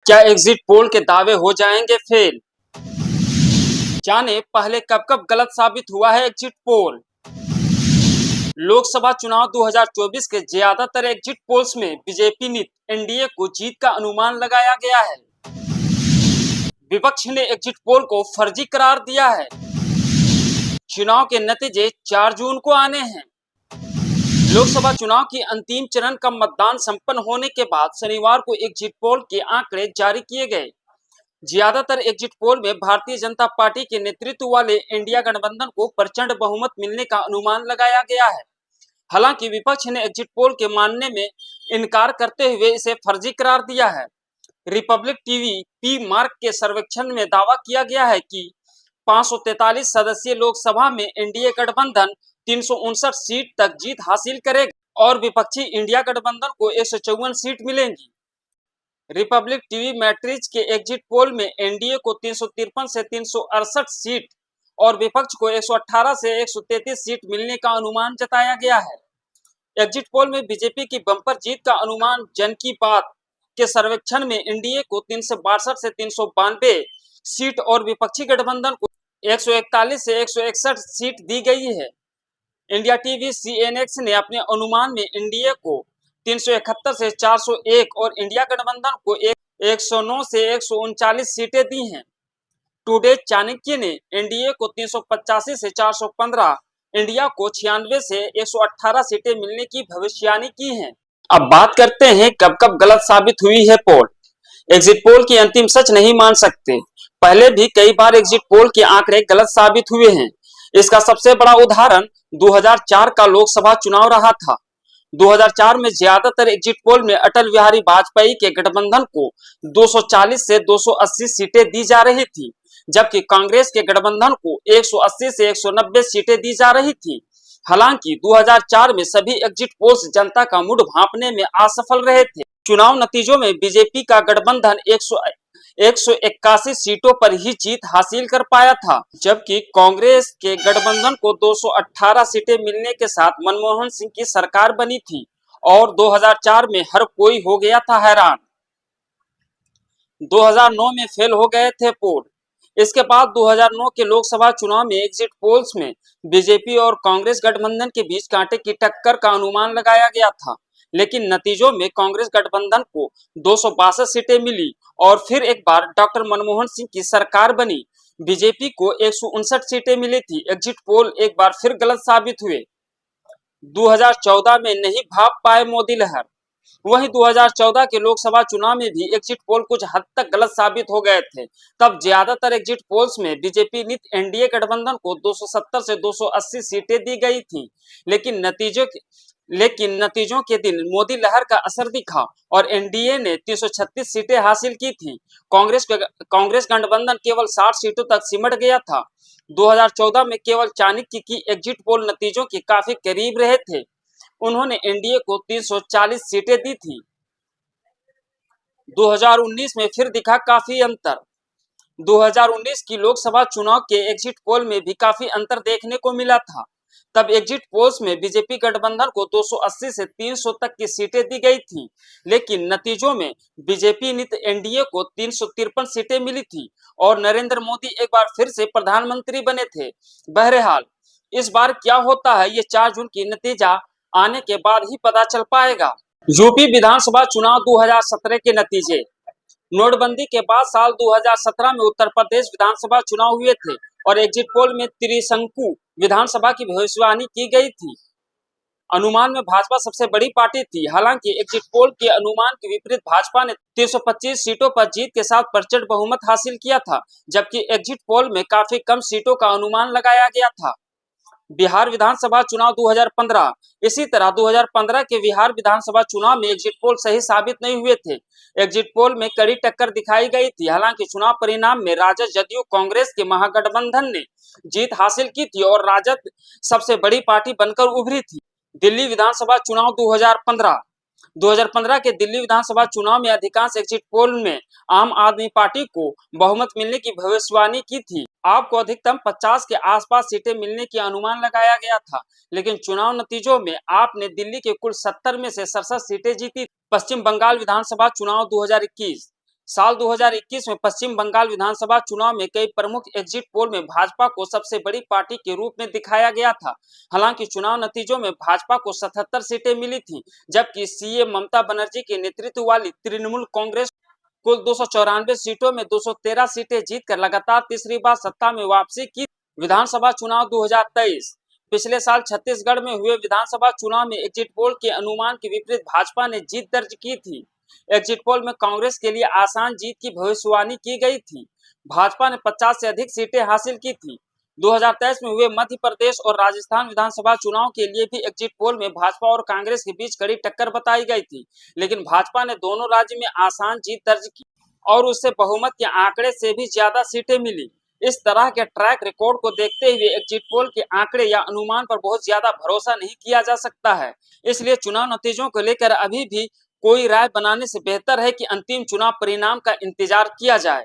क्या exit poll के दावे हो जाएंगे फेल? जाने पहले कब कब गलत साबित हुआ है एग्जिट पोल। लोकसभा चुनाव 2024 के ज्यादातर एग्जिट पोल्स में बीजेपी नीत एनडीए को जीत का अनुमान लगाया गया है। विपक्ष ने एग्जिट पोल को फर्जी करार दिया है। चुनाव के नतीजे 4 जून को आने हैं। लोकसभा चुनाव की अंतिम चरण का मतदान संपन्न होने के बाद शनिवार को एग्जिट पोल के आंकड़े जारी किए गए। ज्यादातर एग्जिट पोल में भारतीय जनता पार्टी के नेतृत्व वाले इंडिया गठबंधन को प्रचंड बहुमत मिलने का अनुमान लगाया गया है। हालांकि विपक्ष ने एग्जिट पोल के मानने में इनकार करते हुए इसे फर्जी करार दिया है। रिपब्लिक टीवी पी मार्क के सर्वेक्षण में दावा किया गया है कि 543 सदस्यीय लोकसभा में एनडीए गठबंधन 359 सीट तक जीत हासिल करेगा और विपक्षी इंडिया गठबंधन को 154 सीट मिलेंगी। रिपब्लिक टीवी मैट्रिक्स के एग्जिट पोल में एनडीए को 353 से 368 सीट और विपक्ष को 118 से 133 सीट मिलने का अनुमान जताया गया है। एग्जिट पोल में बीजेपी की बम्पर जीत का अनुमान जन की बात के सर्वेक्षण में एनडीए को 362 से 392 सीट और विपक्षी गठबंधन को 141 से 161 सीट दी गई है। इंडिया टीवी सीएनएक्स ने अपने अनुमान में एनडीए को 371 से 401 और इंडिया गठबंधन को 109 से 139 सीटें दी हैं। टुडे चाणक्य ने एनडीए को 385 से 415, इंडिया को 96 से 118 सीटें मिलने की भविष्यवाणी की है। अब बात करते हैं कब कब गलत साबित हुई है पोल। एग्जिट पोल की अंतिम सच नहीं मान सकते। पहले भी कई बार एग्जिट पोल के आंकड़े गलत साबित हुए हैं। इसका सबसे बड़ा उदाहरण 2004 का लोकसभा चुनाव रहा था। 2004 में ज्यादातर एग्जिट पोल में अटल बिहारी वाजपेयी के गठबंधन को 240 से 280 सीटें दी जा रही थी, जबकि कांग्रेस के गठबंधन को 180 से 190 सीटें दी जा रही थी। हालांकि 2004 में सभी एग्जिट पोल्स जनता का मूड भांपने में असफल रहे थे। चुनाव नतीजों में बीजेपी का गठबंधन 181 सीटों पर ही जीत हासिल कर पाया था, जबकि कांग्रेस के गठबंधन को 218 सीटें मिलने के साथ मनमोहन सिंह की सरकार बनी थी और 2004 में हर कोई हो गया था हैरान। 2009 में फेल हो गए थे पोल। इसके बाद 2009 के लोकसभा चुनाव में एग्जिट पोल्स में बीजेपी और कांग्रेस गठबंधन के बीच कांटे की टक्कर का अनुमान लगाया गया था, लेकिन नतीजों में कांग्रेस गठबंधन को 262 सीटें मिली और फिर एक बार डॉक्टर मनमोहन सिंह की सरकार बनी। बीजेपी को 159 सीटें मिली थी। एग्जिट पोल एक बार फिर गलत साबित हुए। 2014 में नहीं भाप पाए मोदी लहर। वहीं 2014 के लोकसभा चुनाव में भी एग्जिट पोल कुछ हद तक गलत साबित हो गए थे। तब ज्यादातर एग्जिट पोल्स में बीजेपी नीत एनडीए गठबंधन को 270 से 280 सीटें दी गई थी, लेकिन नतीजों के दिन मोदी लहर का असर दिखा और एनडीए ने 336 सीटें हासिल की थी। कांग्रेस गठबंधन केवल 60 सीटों तक सिमट गया था। 2014 में केवल चाणक्य की एग्जिट पोल नतीजों के काफी करीब रहे थे। उन्होंने एनडीए को 340 सीटें दी थी। 2019 में फिर दिखा काफी अंतर। 2019 की लोकसभा चुनाव के एग्जिट पोल में भी काफी अंतर देखने को मिला था। तब एग्जिट पोल्स में बीजेपी गठबंधन को 280 से 300 तक की सीटें दी गई थी, लेकिन नतीजों में बीजेपी नीत एनडीए को 353 सीटें मिली थी और नरेंद्र मोदी एक बार फिर से प्रधानमंत्री बने थे। बहरहाल इस बार क्या होता है ये 4 जून की नतीजा आने के बाद ही पता चल पाएगा। यूपी विधानसभा चुनाव 2017 के नतीजे। नोटबंदी के बाद साल 2017 में उत्तर प्रदेश विधानसभा चुनाव हुए थे और एग्जिट पोल में त्रिशंकु विधानसभा की भविष्यवाणी की गई थी। अनुमान में भाजपा सबसे बड़ी पार्टी थी। हालांकि एग्जिट पोल के अनुमान के विपरीत भाजपा ने 325 सीटों पर जीत के साथ प्रचंड बहुमत हासिल किया था, जबकि एग्जिट पोल में काफी कम सीटों का अनुमान लगाया गया था। बिहार विधानसभा चुनाव 2015। इसी तरह 2015 के बिहार विधानसभा चुनाव में एग्जिट पोल सही साबित नहीं हुए थे। एग्जिट पोल में कड़ी टक्कर दिखाई गई थी। हालांकि चुनाव परिणाम में राजद, जदयू, कांग्रेस के महागठबंधन ने जीत हासिल की थी और राजद सबसे बड़ी पार्टी बनकर उभरी थी। दिल्ली विधानसभा चुनाव 2015 के दिल्ली विधानसभा चुनाव में अधिकांश एग्जिट पोल में आम आदमी पार्टी को बहुमत मिलने की भविष्यवाणी की थी। आपको अधिकतम 50 के आसपास सीटें मिलने की अनुमान लगाया गया था, लेकिन चुनाव नतीजों में आप ने दिल्ली के कुल 70 में से 67 सीटें जीती। पश्चिम बंगाल विधानसभा चुनाव 2021। साल 2021 में पश्चिम बंगाल विधानसभा चुनाव में कई प्रमुख एग्जिट पोल में भाजपा को सबसे बड़ी पार्टी के रूप में दिखाया गया था। हालांकि चुनाव नतीजों में भाजपा को 77 सीटें मिली थीं, जबकि सीएम ममता बनर्जी के नेतृत्व वाली तृणमूल कांग्रेस कुल 294 सीटों में 213 सीटें जीतकर लगातार तीसरी बार सत्ता में वापसी की। विधानसभा चुनाव 2023 पिछले साल छत्तीसगढ़ में हुए विधानसभा चुनाव में एग्जिट पोल के अनुमान के विपरीत भाजपा ने जीत दर्ज की थी। एग्जिट पोल में कांग्रेस के लिए आसान जीत की भविष्यवाणी की गई थी। भाजपा ने 50 से अधिक सीटें हासिल की थी। 2023 में हुए मध्य प्रदेश और राजस्थान विधानसभा चुनाव के लिए भी एग्जिट पोल में भाजपा और कांग्रेस के बीच कड़ी टक्कर बताई गई थी, लेकिन भाजपा ने दोनों राज्य में आसान जीत दर्ज की और उससे बहुमत के आंकड़े से भी ज्यादा सीटें मिली। इस तरह के ट्रैक रिकॉर्ड को देखते हुए एग्जिट पोल के आंकड़े या अनुमान पर बहुत ज्यादा भरोसा नहीं किया जा सकता है। इसलिए चुनाव नतीजों को लेकर अभी भी कोई राय बनाने से बेहतर है कि अंतिम चुनाव परिणाम का इंतजार किया जाए।